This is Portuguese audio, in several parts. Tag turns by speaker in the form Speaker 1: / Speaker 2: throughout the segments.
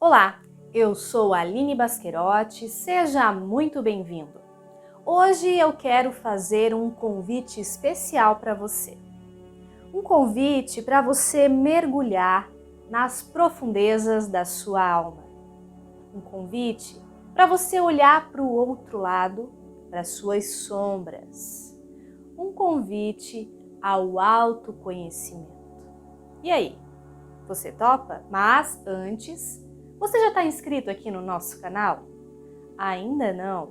Speaker 1: Olá, eu sou Aline Basquerotti, seja muito bem-vindo. Hoje eu quero fazer um convite especial para você. Um convite para você mergulhar nas profundezas da sua alma. Um convite para você olhar para o outro lado, para suas sombras. Um convite ao autoconhecimento. E aí, você topa? Mas antes, você já está inscrito aqui no nosso canal? Ainda não?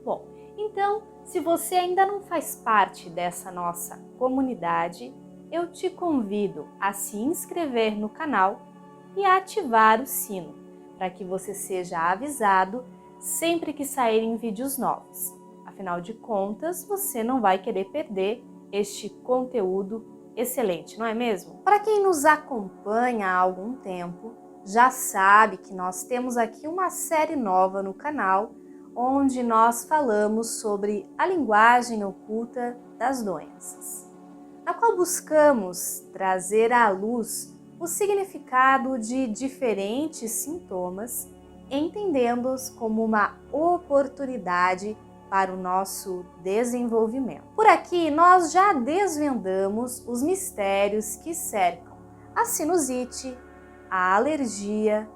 Speaker 1: Bom, então, se você ainda não faz parte dessa nossa comunidade, eu te convido a se inscrever no canal e a ativar o sino, para que você seja avisado sempre que saírem vídeos novos. Afinal de contas, você não vai querer perder este conteúdo excelente, não é mesmo? Para quem nos acompanha há algum tempo, já sabe que nós temos aqui uma série nova no canal, onde nós falamos sobre a linguagem oculta das doenças, na qual buscamos trazer à luz o significado de diferentes sintomas, entendendo-os como uma oportunidade para o nosso desenvolvimento. Por aqui nós já desvendamos os mistérios que cercam a sinusite, a alergia,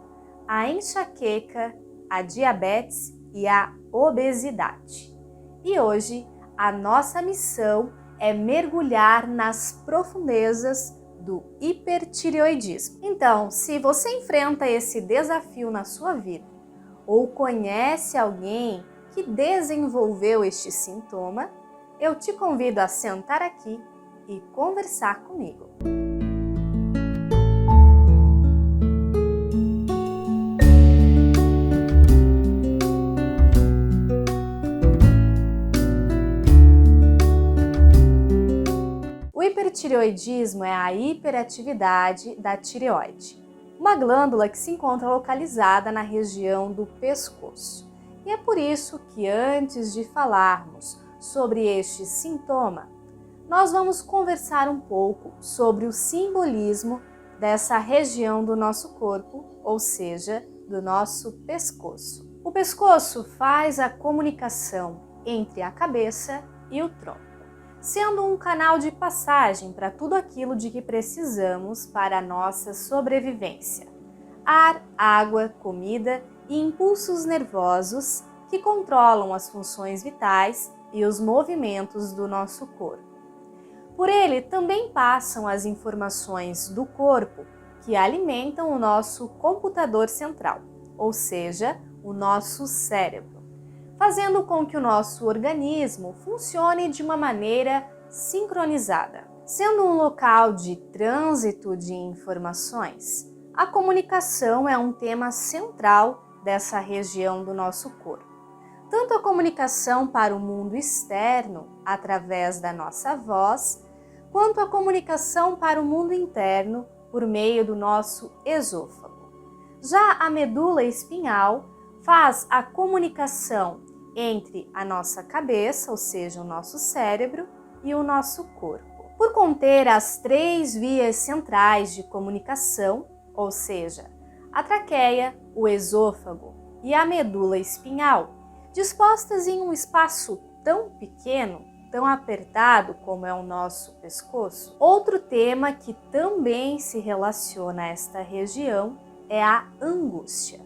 Speaker 1: a enxaqueca, a diabetes e a obesidade. E hoje a nossa missão é mergulhar nas profundezas do hipertireoidismo. Então, se você enfrenta esse desafio na sua vida ou conhece alguém que desenvolveu este sintoma, eu te convido a sentar aqui e conversar comigo. O hipertireoidismo é a hiperatividade da tireoide, uma glândula que se encontra localizada na região do pescoço. E é por isso que antes de falarmos sobre este sintoma, nós vamos conversar um pouco sobre o simbolismo dessa região do nosso corpo, ou seja, do nosso pescoço. O pescoço faz a comunicação entre a cabeça e o tronco, sendo um canal de passagem para tudo aquilo de que precisamos para a nossa sobrevivência: ar, água, comida e impulsos nervosos que controlam as funções vitais e os movimentos do nosso corpo. Por ele também passam as informações do corpo que alimentam o nosso computador central, ou seja, o nosso cérebro, fazendo com que o nosso organismo funcione de uma maneira sincronizada. Sendo um local de trânsito de informações, a comunicação é um tema central dessa região do nosso corpo. Tanto a comunicação para o mundo externo, através da nossa voz, quanto a comunicação para o mundo interno, por meio do nosso esôfago. Já a medula espinhal faz a comunicação entre a nossa cabeça, ou seja, o nosso cérebro, e o nosso corpo. Por conter as 3 vias centrais de comunicação, ou seja, a traqueia, o esôfago e a medula espinhal, dispostas em um espaço tão pequeno, tão apertado como é o nosso pescoço, outro tema que também se relaciona a esta região é a angústia.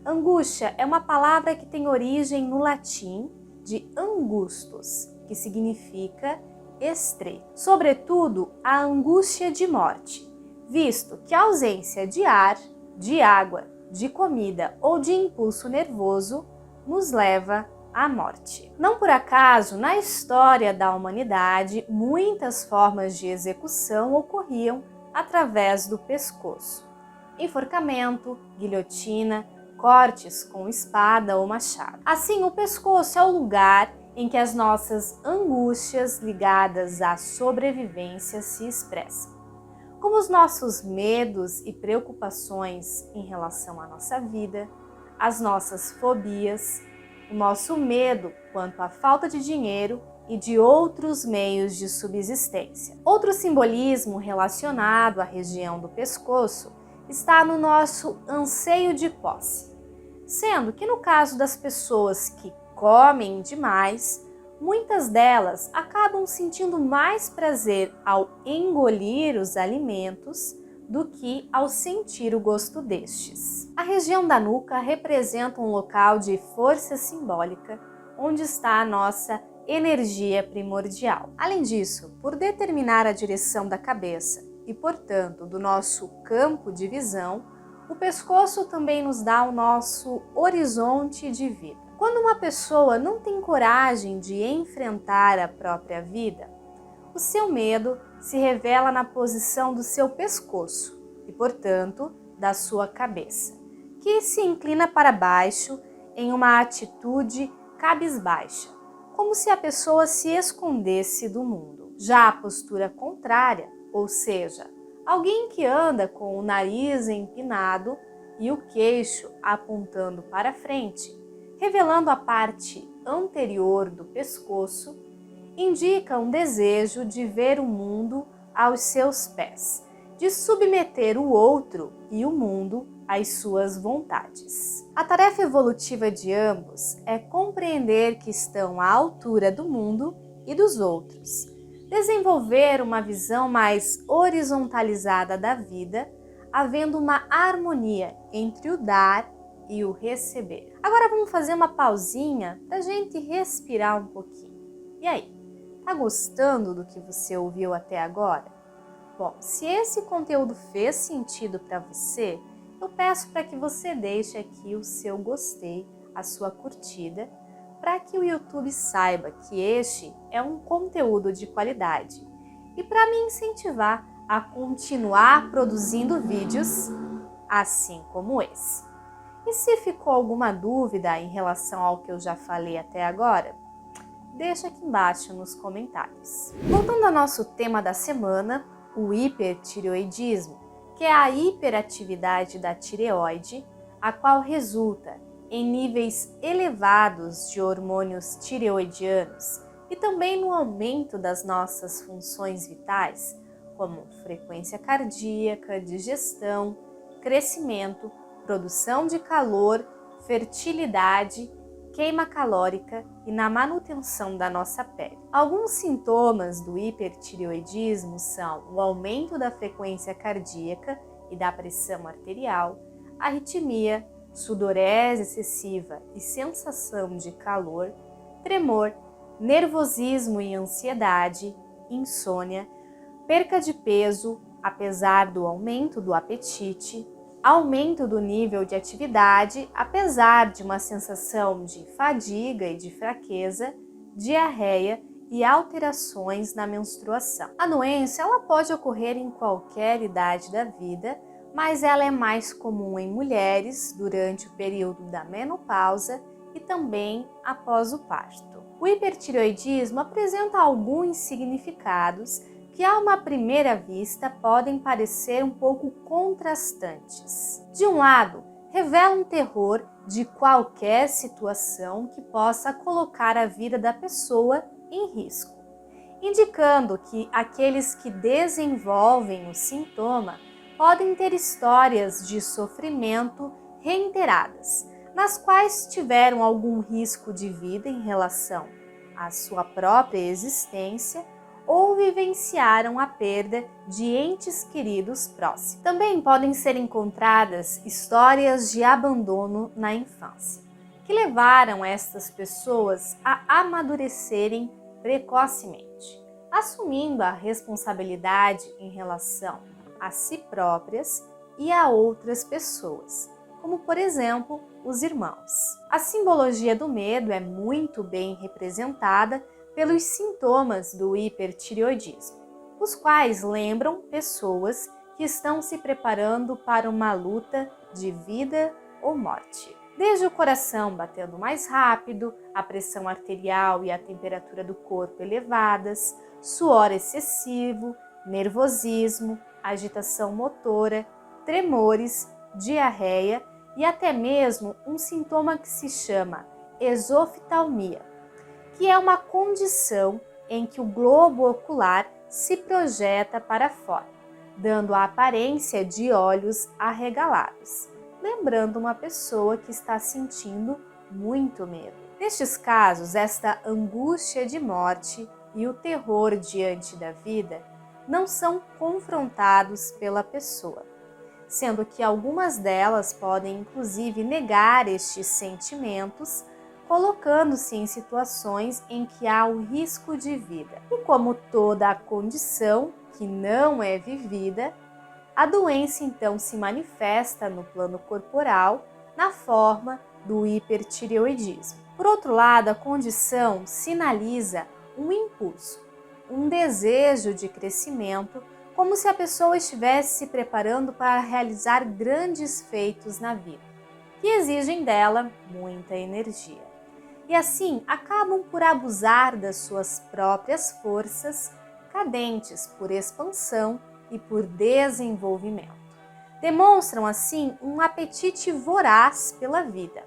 Speaker 1: Angústia é uma palavra que tem origem no latim de angustus, que significa estreito. Sobretudo, a angústia de morte, visto que a ausência de ar, de água, de comida ou de impulso nervoso nos leva à morte. Não por acaso, na história da humanidade, muitas formas de execução ocorriam através do pescoço: enforcamento, guilhotina, cortes com espada ou machado. Assim, o pescoço é o lugar em que as nossas angústias ligadas à sobrevivência se expressam, como os nossos medos e preocupações em relação à nossa vida, as nossas fobias, o nosso medo quanto à falta de dinheiro e de outros meios de subsistência. Outro simbolismo relacionado à região do pescoço está no nosso anseio de posse, sendo que no caso das pessoas que comem demais, muitas delas acabam sentindo mais prazer ao engolir os alimentos do que ao sentir o gosto destes. A região da nuca representa um local de força simbólica, onde está a nossa energia primordial. Além disso, por determinar a direção da cabeça e, portanto, do nosso campo de visão, o pescoço também nos dá o nosso horizonte de vida. Quando uma pessoa não tem coragem de enfrentar a própria vida, o seu medo se revela na posição do seu pescoço e, portanto, da sua cabeça, que se inclina para baixo em uma atitude cabisbaixa, como se a pessoa se escondesse do mundo. Já a postura contrária, ou seja, alguém que anda com o nariz empinado e o queixo apontando para frente, revelando a parte anterior do pescoço, indica um desejo de ver o mundo aos seus pés, de submeter o outro e o mundo às suas vontades. A tarefa evolutiva de ambos é compreender que estão à altura do mundo e dos outros, desenvolver uma visão mais horizontalizada da vida, havendo uma harmonia entre o dar e o receber. Agora vamos fazer uma pausinha para a gente respirar um pouquinho. E aí, tá gostando do que você ouviu até agora? Bom, se esse conteúdo fez sentido para você, eu peço para que você deixe aqui o seu gostei, a sua curtida, para que o YouTube saiba que este é um conteúdo de qualidade e para me incentivar a continuar produzindo vídeos assim como esse. E se ficou alguma dúvida em relação ao que eu já falei até agora, deixa aqui embaixo nos comentários. Voltando ao nosso tema da semana, o hipertireoidismo, que é a hiperatividade da tireoide, a qual resulta em níveis elevados de hormônios tireoidianos e também no aumento das nossas funções vitais, como frequência cardíaca, digestão, crescimento, produção de calor, fertilidade, queima calórica e na manutenção da nossa pele. Alguns sintomas do hipertireoidismo são o aumento da frequência cardíaca e da pressão arterial, arritmia, sudorese excessiva e sensação de calor, tremor, nervosismo e ansiedade, insônia, perca de peso, apesar do aumento do apetite, aumento do nível de atividade, apesar de uma sensação de fadiga e de fraqueza, diarreia e alterações na menstruação. A doença ela pode ocorrer em qualquer idade da vida, mas ela é mais comum em mulheres durante o período da menopausa e também após o parto. O hipertireoidismo apresenta alguns significados que a uma primeira vista podem parecer um pouco contrastantes. De um lado, revela um terror de qualquer situação que possa colocar a vida da pessoa em risco, indicando que aqueles que desenvolvem o sintoma podem ter histórias de sofrimento reiteradas, nas quais tiveram algum risco de vida em relação à sua própria existência ou vivenciaram a perda de entes queridos próximos. Também podem ser encontradas histórias de abandono na infância, que levaram estas pessoas a amadurecerem precocemente, assumindo a responsabilidade em relação a si próprias e a outras pessoas, como por exemplo os irmãos. A simbologia do medo é muito bem representada pelos sintomas do hipertireoidismo, os quais lembram pessoas que estão se preparando para uma luta de vida ou morte. Desde o coração batendo mais rápido, a pressão arterial e a temperatura do corpo elevadas, suor excessivo, nervosismo, agitação motora, tremores, diarreia e até mesmo um sintoma que se chama exoftalmia, que é uma condição em que o globo ocular se projeta para fora, dando a aparência de olhos arregalados, lembrando uma pessoa que está sentindo muito medo. Nestes casos, esta angústia de morte e o terror diante da vida não são confrontados pela pessoa, sendo que algumas delas podem inclusive negar estes sentimentos, colocando-se em situações em que há o risco de vida. E como toda a condição que não é vivida, a doença então se manifesta no plano corporal na forma do hipertireoidismo. Por outro lado, a condição sinaliza um impulso, um desejo de crescimento, como se a pessoa estivesse se preparando para realizar grandes feitos na vida, que exigem dela muita energia. E assim acabam por abusar das suas próprias forças, cadentes por expansão e por desenvolvimento. Demonstram assim um apetite voraz pela vida,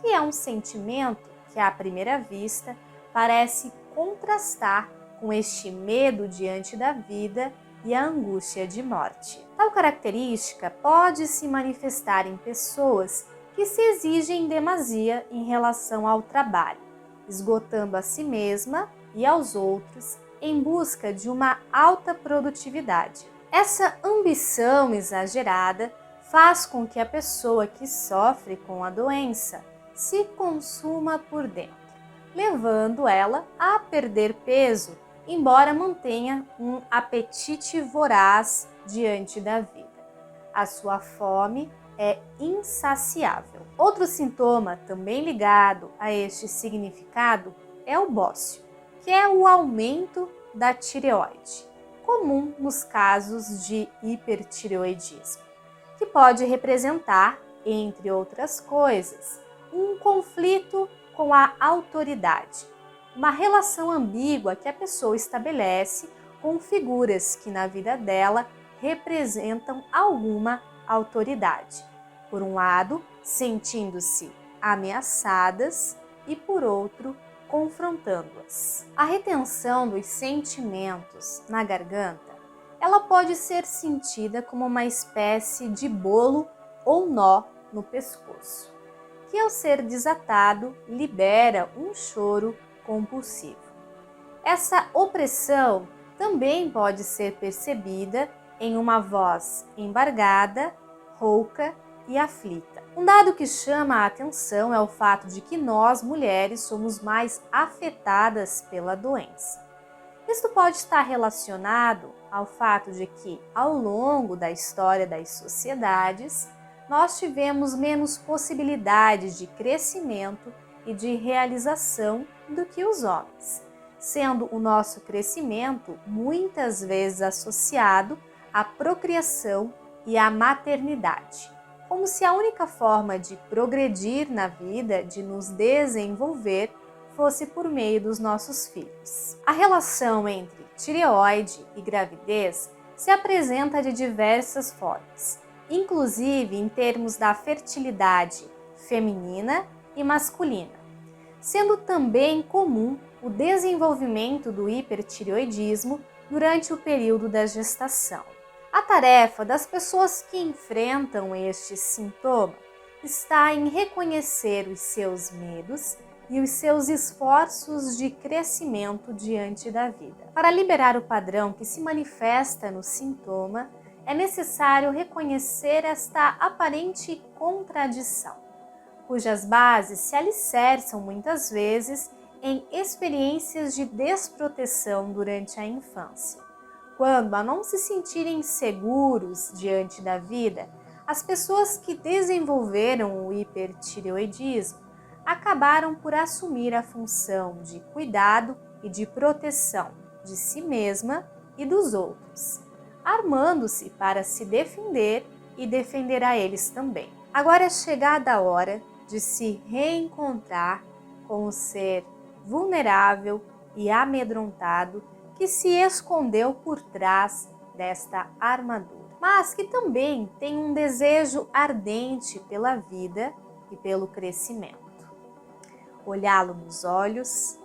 Speaker 1: que é um sentimento que à primeira vista parece contrastar com este medo diante da vida e a angústia de morte. Tal característica pode se manifestar em pessoas que se exigem em demasia em relação ao trabalho, esgotando a si mesma e aos outros em busca de uma alta produtividade. Essa ambição exagerada faz com que a pessoa que sofre com a doença se consuma por dentro, levando ela a perder peso, embora mantenha um apetite voraz diante da vida. A sua fome é insaciável. Outro sintoma também ligado a este significado é o bócio, que é o aumento da tireoide, comum nos casos de hipertireoidismo, que pode representar, entre outras coisas, um conflito com a autoridade, uma relação ambígua que a pessoa estabelece com figuras que na vida dela representam alguma autoridade. Por um lado, sentindo-se ameaçadas e por outro, confrontando-as. A retenção dos sentimentos na garganta, ela pode ser sentida como uma espécie de bolo ou nó no pescoço, que ao ser desatado libera um choro compulsivo. Essa opressão também pode ser percebida em uma voz embargada, rouca e aflita. Um dado que chama a atenção é o fato de que nós, mulheres, somos mais afetadas pela doença. Isto pode estar relacionado ao fato de que, ao longo da história das sociedades, nós tivemos menos possibilidades de crescimento e de realização do que os homens, sendo o nosso crescimento muitas vezes associado à procriação e à maternidade, como se a única forma de progredir na vida, de nos desenvolver, fosse por meio dos nossos filhos. A relação entre tireoide e gravidez se apresenta de diversas formas, inclusive em termos da fertilidade feminina e masculina, sendo também comum o desenvolvimento do hipertireoidismo durante o período da gestação. A tarefa das pessoas que enfrentam este sintoma está em reconhecer os seus medos e os seus esforços de crescimento diante da vida. Para liberar o padrão que se manifesta no sintoma, é necessário reconhecer esta aparente contradição, cujas bases se alicerçam muitas vezes em experiências de desproteção durante a infância. Quando, a não se sentirem seguros diante da vida, as pessoas que desenvolveram o hipertireoidismo acabaram por assumir a função de cuidado e de proteção de si mesma e dos outros, armando-se para se defender e defender a eles também. Agora é chegada a hora de se reencontrar com o ser vulnerável e amedrontado que se escondeu por trás desta armadura, mas que também tem um desejo ardente pela vida e pelo crescimento. Olhá-lo nos olhos,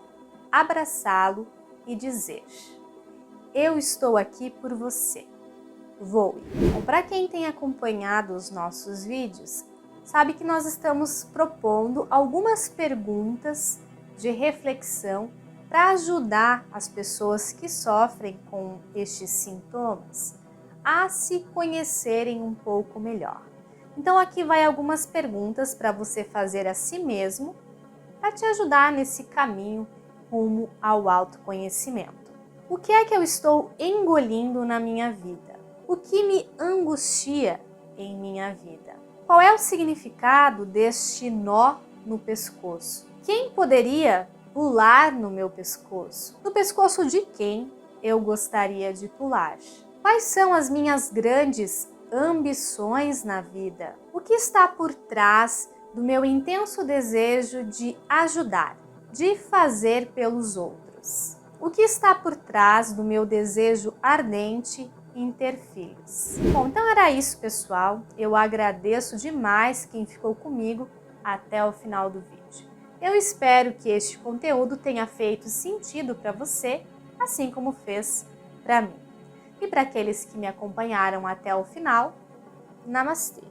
Speaker 1: abraçá-lo e dizer: eu estou aqui por você. voe. Bom, para quem tem acompanhado os nossos vídeos, sabe que nós estamos propondo algumas perguntas de reflexão para ajudar as pessoas que sofrem com estes sintomas a se conhecerem um pouco melhor. Então aqui vai algumas perguntas para você fazer a si mesmo para te ajudar nesse caminho rumo ao autoconhecimento. O que é que eu estou engolindo na minha vida? O que me angustia em minha vida? Qual é o significado deste nó no pescoço? Quem poderia pular no meu pescoço? No pescoço de quem eu gostaria de pular? Quais são as minhas grandes ambições na vida? O que está por trás do meu intenso desejo de ajudar, de fazer pelos outros? O que está por trás do meu desejo ardente em ter filhos? Bom, então era isso, pessoal. Eu agradeço demais quem ficou comigo até o final do vídeo. Eu espero que este conteúdo tenha feito sentido para você, assim como fez para mim. E para aqueles que me acompanharam até o final, namastê!